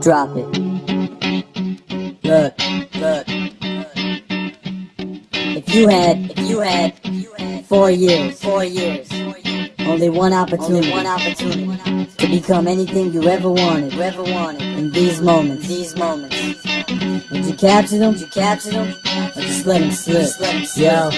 Drop it. Look. If you had 4 years, only one opportunity to become anything you ever wanted in these moments. Would you capture them? Or just let them slip? Yo,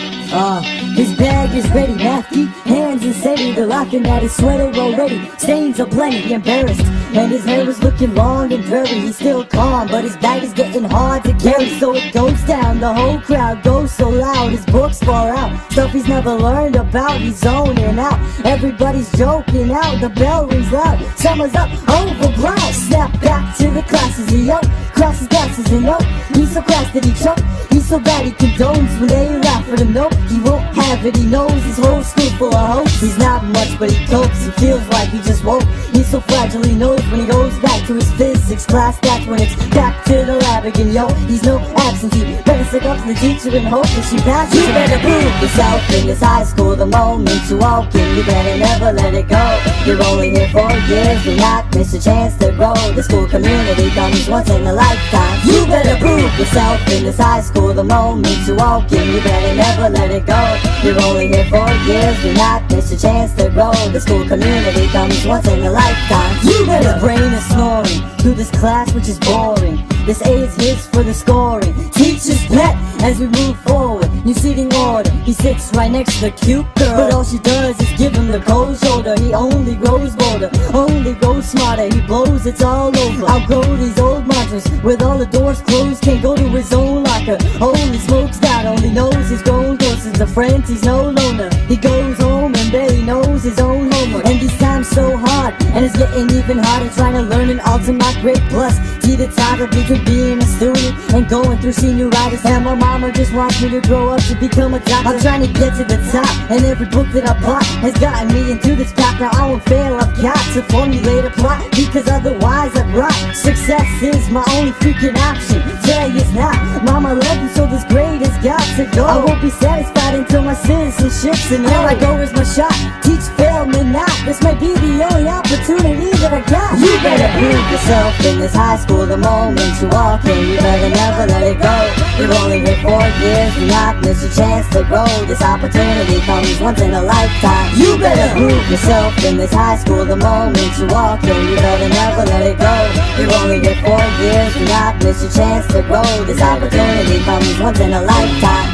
his bag is ready, Matthew, hands and steady. They're locking at his sweater already. Stains are plenty, embarrassed, and his hair is looking long and dreary. He's still calm, but his bag is getting hard to carry. So it goes down, the whole crowd goes so loud. His books fall out, stuff he's never learned about. He's zoning out, everybody's joking out. The bell rings loud, summer's up, over ground. Snap back to the classes, yo, cross his glasses and yo, he's so crass that he choke. He's so bad he condones when they laugh at him. No, he won't have it, he knows his whole school full of hopes. He's not much, but he copes, he feels like he just woke. He's so fragile, he knows when he goes back to his physics class, that's when it's back to the lab again. Yo, he's no absentee, better stick up to the teacher and hope that she passes. You better prove yourself in this high school the moment you walk in. You better never let it go. You're only here 4 years, do not miss a chance to grow. The school community comes once in a lifetime. You better prove yourself in this high school the moment you walk in. You better never let it go. You're only here 4 years, do not miss a chance to grow. The school community comes once in a lifetime. You better. His brain is snoring through this class which is boring. This A is his for the scoring. Teacher's pet as we move forward. New seating order. He sits right next to the cute girl, but all she does is give him the cold shoulder. He only grows bolder, only grows smarter. He blows, it's all over. Outgrow these old mantras with all the doors closed. Can't go to his own locker. Holy smokes, God only knows his grown closest to friends. He's no loner. He goes home and barely knows his own homework. And these times so hard, and it's getting even harder trying to learn an ultimate grade plus. Teeter-totter between being a student and going through senioritis. And my mama just wants me to grow up to become a doctor. I'm trying to get to the top, and every book that I bought has gotten me into this path. Now I won't fail, I've got to formulate a plot, because otherwise I'd rot. Success is my only freaking option. Tell you it's not. Mama love you, so this grade has got to go. I won't be satisfied until my citizenship's in. Here I go is my shot. Teach, fail me not. This might be the only opportunity that I got. You better prove yourself in this high school the moment you walk in. You better never let it go. You're only here 4 years, do not miss a chance to grow. This opportunity comes once in a lifetime. You better prove yourself in this high school the moment you walk in. You better never let it go. You're only here 4 years, do not miss a chance to grow. This opportunity comes once in a lifetime.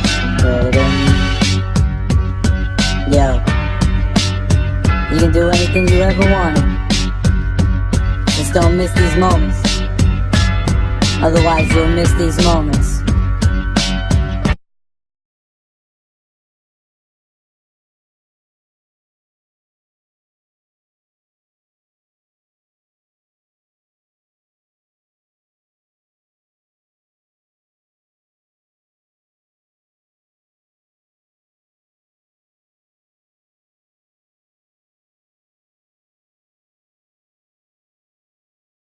Yo, you can do anything you ever wanted. Just don't miss these moments. Otherwise you'll miss these moments.